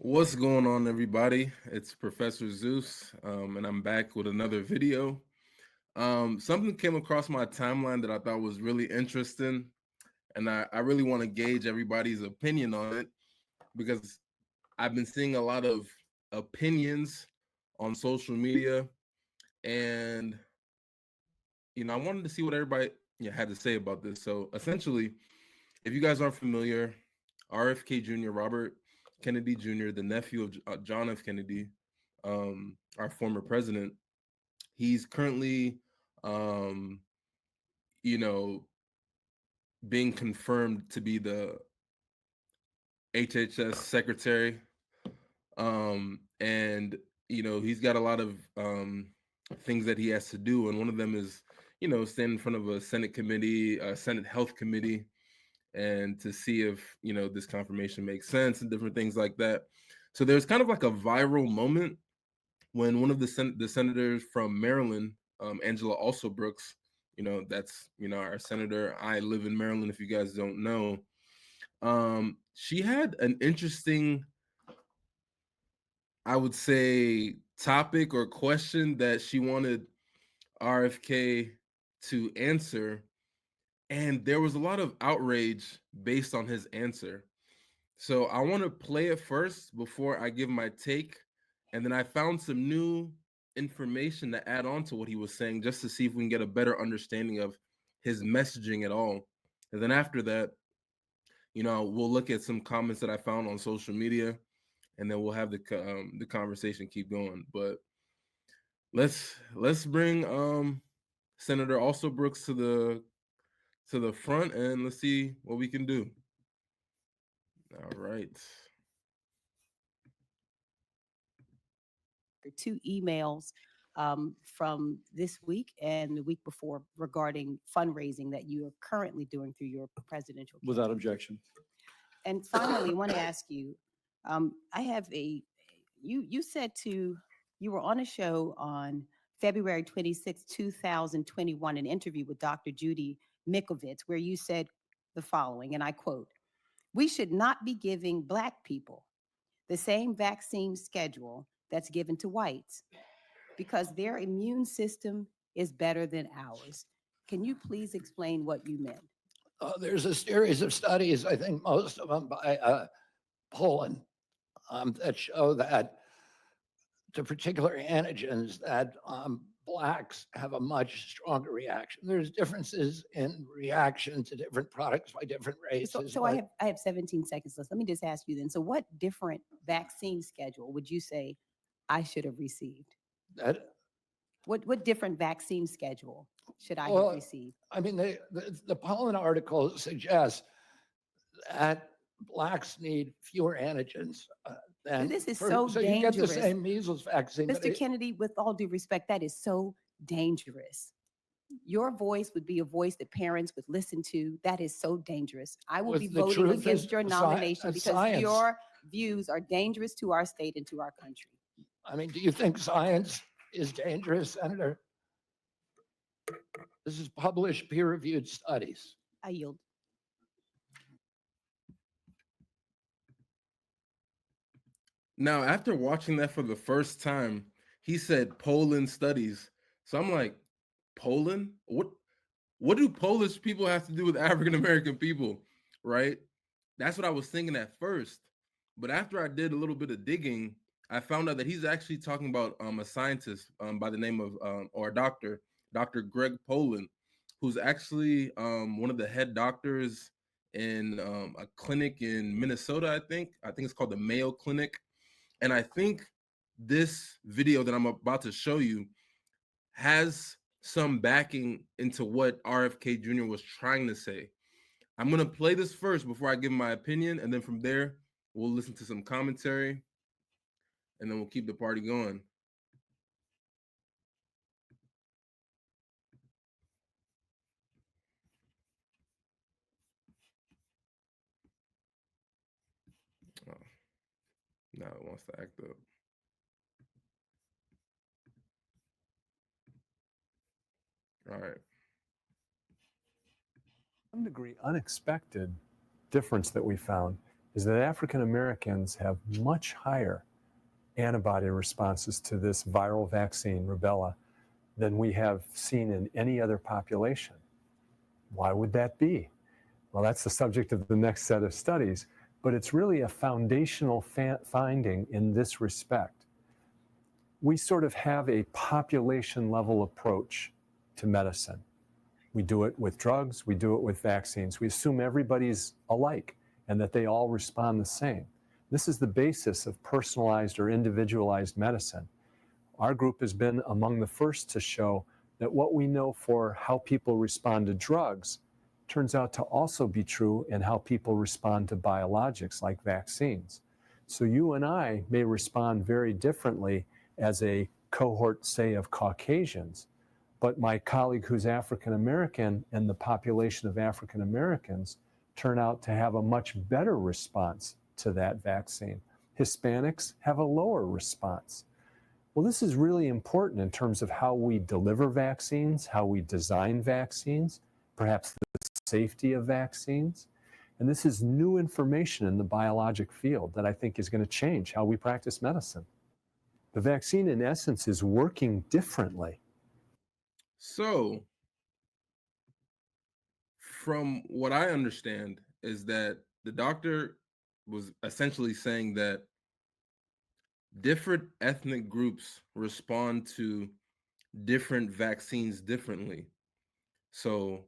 What's going on, everybody? It's Professor Zeus, and I'm back with another video. Something came across my timeline that I thought was really interesting, and I really want to gauge everybody's opinion on it because I've been seeing a lot of opinions on social media, and I wanted to see what everybody had to say about this. So, essentially, if you guys aren't familiar, RFK Jr., Robert Kennedy Jr., the nephew of John F. Kennedy, our former president, he's currently, um, you know, being confirmed to be the HHS secretary. And, he's got a lot of things that he has to do. And one of them is, stand in front of a Senate committee, a Senate Health Committee, and to see if this confirmation makes sense and different things like that. So there's kind of like a viral moment when one of the senators from Maryland, Angela Alsobrooks, that's our senator. I live in Maryland. If you guys don't know, she had an interesting, I would say, topic or question that she wanted RFK to answer, and there was a lot of outrage based on his answer. So I want to play it first before I give my take. And then I found some new information to add on to what he was saying just to see if we can get a better understanding of his messaging at all. And then after that, we'll look at some comments that I found on social media, and then we'll have the conversation keep going. But let's bring Senator Also Brooks to the front, and let's see what we can do. All right. Two emails from this week and the week before regarding fundraising that you are currently doing through your presidential Without campaign. objection. And finally, I want to ask you, I have you said you were on a show on February 26, 2021, an interview with Dr. Judy Mikovits, where you said the following, and I quote, "We should not be giving Black people the same vaccine schedule that's given to whites because their immune system is better than ours." Can you please explain what you meant? There's a series of studies, I think most of them by Poland, that show that to particular antigens that Blacks have a much stronger reaction. There's differences in reaction to different products by different races. So I have 17 seconds left. Let me just ask you then. So what different vaccine schedule would you say I should have received? that, What different vaccine schedule should I have well, received? I mean, the Poland article suggests that Blacks need fewer antigens than This is for, so so you get the dangerous. same measles vaccine. But Mr. Kennedy, with all due respect, that is so dangerous. Your voice would be a voice that parents would listen to. That is so dangerous. I will be the voting truth against is your nomination because science. your views are dangerous to our state and to our country. I mean, do you think science is dangerous, Senator? This is published peer-reviewed studies. I yield. Now, after watching that for the first time, he said Poland studies. So I'm like, Poland? What do Polish people have to do with African American people? Right? That's what I was thinking at first. But after I did a little bit of digging, I found out that he's actually talking about a scientist by the name of or a doctor, Dr. Greg Poland, who's actually one of the head doctors in a clinic in Minnesota, I think. I think it's called the Mayo Clinic. And I think this video that I'm about to show you has some backing into what RFK Jr. was trying to say. I'm going to play this first before I give my opinion. And then from there, we'll listen to some commentary. And then we'll keep the party going. Oh, now it wants to act up. All right. Some degree unexpected difference that we found is that African Americans have much higher antibody responses to this viral vaccine, rubella, than we have seen in any other population. Why would that be? Well, that's the subject of the next set of studies, but it's really a foundational finding in this respect. We sort of have a population level approach to medicine. We do it with drugs, we do it with vaccines. We assume everybody's alike and that they all respond the same. This is the basis of personalized or individualized medicine. Our group has been among the first to show that what we know for how people respond to drugs turns out to also be true in how people respond to biologics like vaccines. So you and I may respond very differently as a cohort, say, of Caucasians, but my colleague who's African American and the population of African Americans turn out to have a much better response to that vaccine. Hispanics have a lower response. Well, this is really important in terms of how we deliver vaccines, how we design vaccines, perhaps the safety of vaccines. And this is new information in the biologic field that I think is going to change how we practice medicine. The vaccine, in essence, is working differently. So, from what I understand, is that the doctor was essentially saying that different ethnic groups respond to different vaccines differently. So,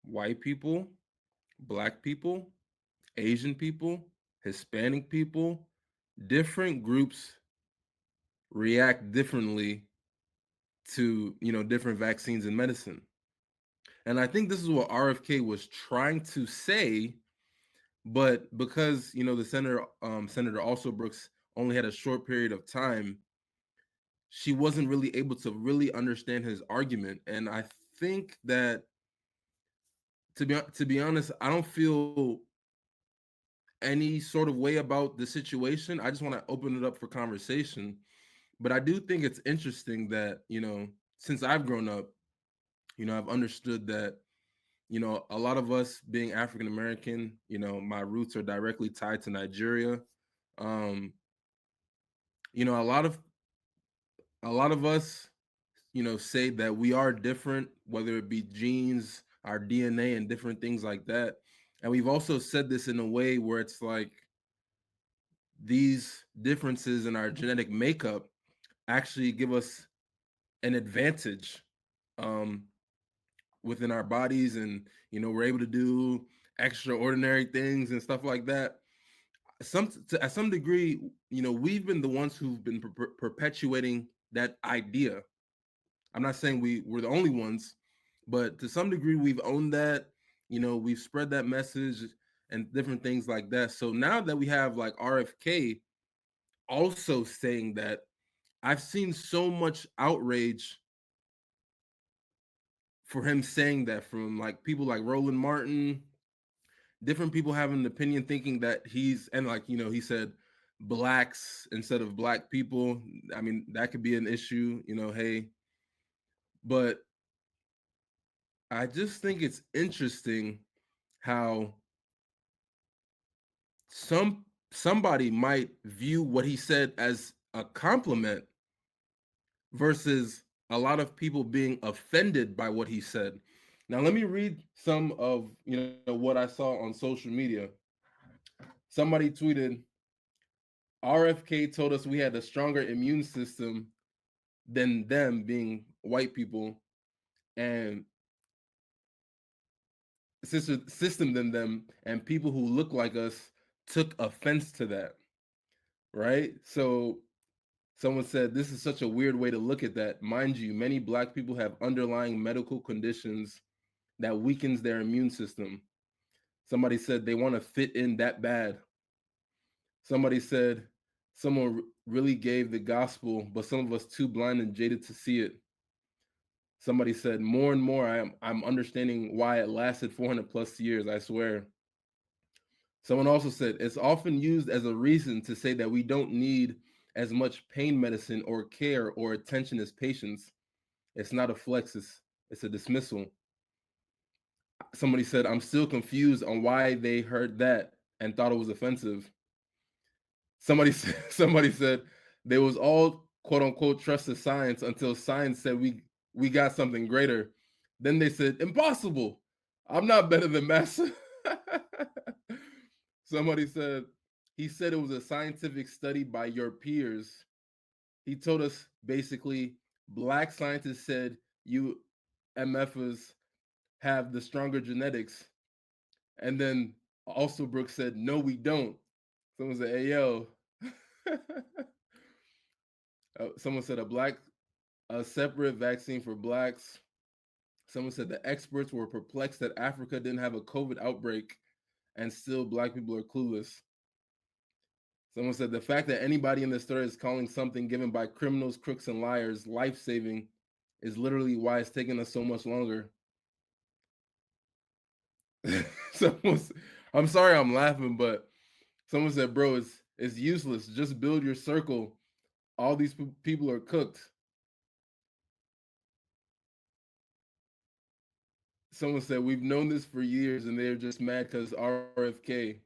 white people, black people, Asian people, Hispanic people, different groups react differently to, different vaccines and medicine. And I think this is what RFK was trying to say, but because, the Senator Alsobrooks only had a short period of time, she wasn't really able to really understand his argument. And I think that, to be honest, I don't feel any sort of way about the situation. I just want to open it up for conversation. But I do think it's interesting that, since I've grown up, I've understood that, a lot of us being African American, my roots are directly tied to Nigeria. Um, you know, a lot of us, say that we are different, whether it be genes, our DNA, and different things like that. And we've also said this in a way where it's like these differences in our genetic makeup actually give us an advantage um, within our bodies, and we're able to do extraordinary things and stuff like that. At some degree, we've been the ones who've been perpetuating that idea. I'm not saying we're the only ones, but to some degree, we've owned that. We've spread that message and different things like that. So now that we have like RFK also saying that, I've seen so much outrage for him saying that from like people like Roland Martin, different people having an opinion thinking that he's, and like, he said blacks instead of black people. I mean, that could be an issue, hey, but I just think it's interesting how somebody might view what he said as a compliment versus a lot of people being offended by what he said. Now, let me read some of what I saw on social media. Somebody tweeted, "RFK told us we had a stronger immune system than them, being white people, and system than them, and people who look like us took offense to that." Right? So someone said, "This is such a weird way to look at that. Mind you, many black people have underlying medical conditions that weakens their immune system." Somebody said they want to fit in that bad. Somebody said someone really gave the gospel, but some of us too blind and jaded to see it. Somebody said more and more I'm understanding why it lasted 400 plus years, I swear. Someone also said it's often used as a reason to say that we don't need as much pain medicine or care or attention as patients. It's not a flex, it's a dismissal. Somebody said, I'm still confused on why they heard that. and thought it was offensive. Somebody said they was all quote unquote trusted science until science said we got something greater. Then they said impossible. I'm not better than massa. Somebody said he said it was a scientific study by your peers. He told us basically black scientists said you MFers have the stronger genetics. And then also Brooks said, no, we don't. Someone said, hey yo. Someone said a separate vaccine for blacks. Someone said the experts were perplexed that Africa didn't have a COVID outbreak and still black people are clueless. Someone said the fact that anybody in the story is calling something given by criminals, crooks, and liars life-saving is literally why it's taking us so much longer. I'm sorry I'm laughing, but someone said, bro, it's useless. Just build your circle. All these people are cooked. Someone said, we've known this for years and they're just mad because RFK.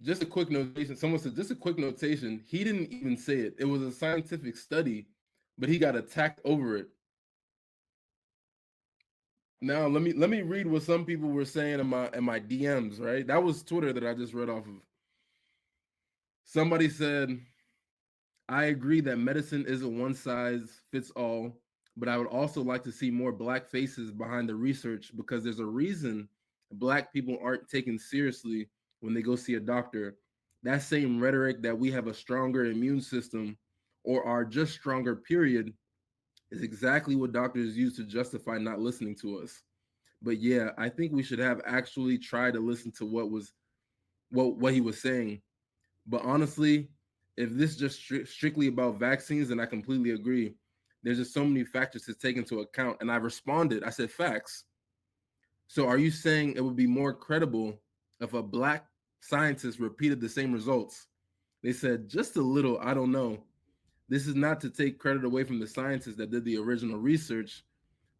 Just a quick notation. Someone said, just a quick notation. He didn't even say it. It was a scientific study, but he got attacked over it. Now let me read what some people were saying in my DMs, right? That was Twitter that I just read off of. Somebody said, I agree that medicine isn't one size fits all, but I would also like to see more black faces behind the research because there's a reason black people aren't taken seriously when they go see a doctor. That same rhetoric that we have a stronger immune system or are just stronger, period, is exactly what doctors use to justify not listening to us. But yeah, I think we should have actually tried to listen to what he was saying. But honestly, if this is just strictly about vaccines, then I completely agree. There's just so many factors to take into account. And I responded, I said, facts. So are you saying it would be more credible if a black scientist repeated the same results? They said, just a little, I don't know. This is not to take credit away from the scientists that did the original research,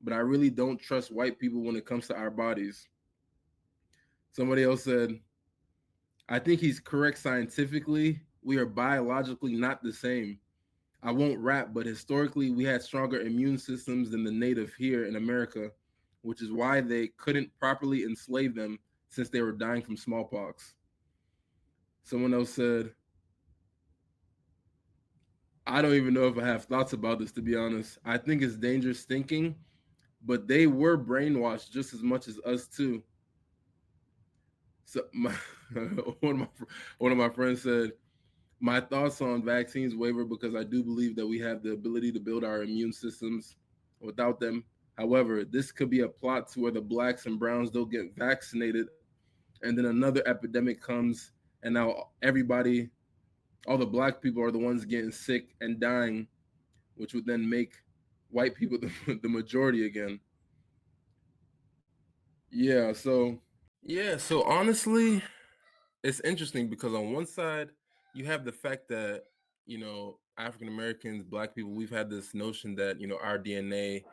but I really don't trust white people when it comes to our bodies. Somebody else said, I think he's correct scientifically. We are biologically not the same. I won't rap, but historically, we had stronger immune systems than the native here in America, which is why they couldn't properly enslave them since they were dying from smallpox. Someone else said, I don't even know if I have thoughts about this, to be honest. I think it's dangerous thinking, but they were brainwashed just as much as us, too. So one, of my, one of my friends said, my thoughts on vaccines waver because I do believe that we have the ability to build our immune systems without them. However, this could be a plot to where the blacks and browns don't get vaccinated, and then another epidemic comes, and now everybody, all the black people are the ones getting sick and dying, which would then make white people the majority again. Yeah, so honestly, it's interesting because on one side you have the fact that African Americans, black people, we've had this notion that our DNA,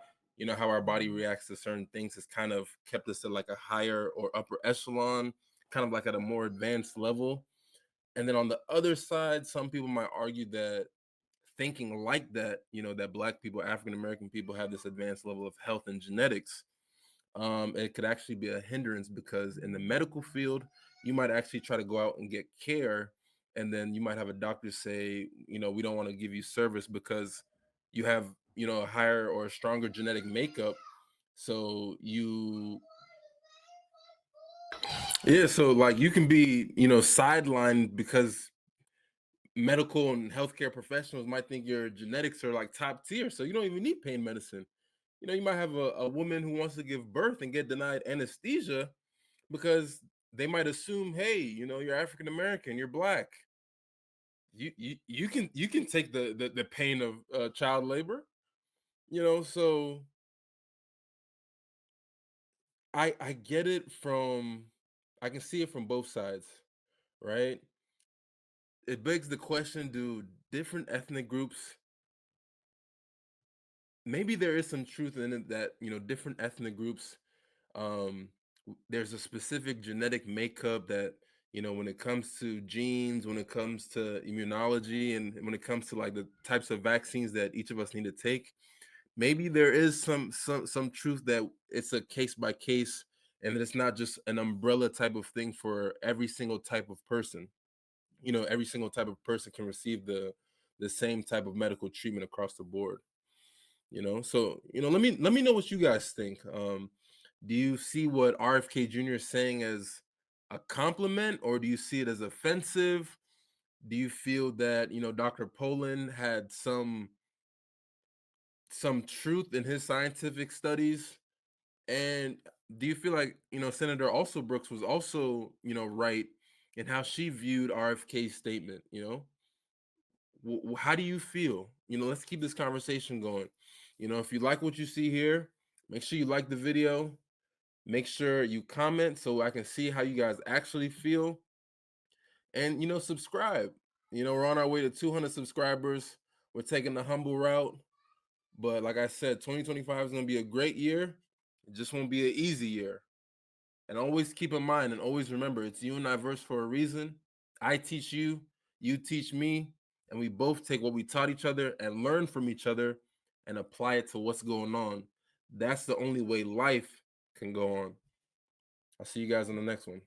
how our body reacts to certain things has kind of kept us at like a higher or upper echelon, kind of like at a more advanced level. And then on the other side, some people might argue that thinking like that, that black people, African American people have this advanced level of health and genetics, it could actually be a hindrance because in the medical field, you might actually try to go out and get care, and then you might have a doctor say, we don't want to give you service because you have, a higher or a stronger genetic makeup. So so like you can be, sidelined because medical and healthcare professionals might think your genetics are like top tier, so you don't even need pain medicine. You might have a woman who wants to give birth and get denied anesthesia because they might assume, hey, you're African American, you're black, you can take the pain of child labor. So I get it from, I can see it from both sides, right? It begs the question, do different ethnic groups, maybe there is some truth in it that different ethnic groups, um there's a specific genetic makeup that, when it comes to genes, when it comes to immunology, and when it comes to like the types of vaccines that each of us need to take, maybe there is some truth that it's a case by case, and that it's not just an umbrella type of thing for every single type of person. Every single type of person can receive the same type of medical treatment across the board. So let me know what you guys think. Do you see what RFK Jr. is saying as a compliment, or do you see it as offensive? Do you feel that Dr. Poland had some truth in his scientific studies? And do you feel like Senator Alsobrooks was also right in how she viewed RFK's statement? How do you feel? Let's keep this conversation going. If you like what you see here, make sure you like the video. Make sure you comment so I can see how you guys actually feel. And subscribe. We're on our way to 200 subscribers. We're taking the humble route. But like I said, 2025 is going to be a great year. It just won't be an easy year. And always keep in mind and always remember, it's you and I verse for a reason. I teach you, you teach me, and we both take what we taught each other and learn from each other and apply it to what's going on. That's the only way life can go on. I'll see you guys in the next one.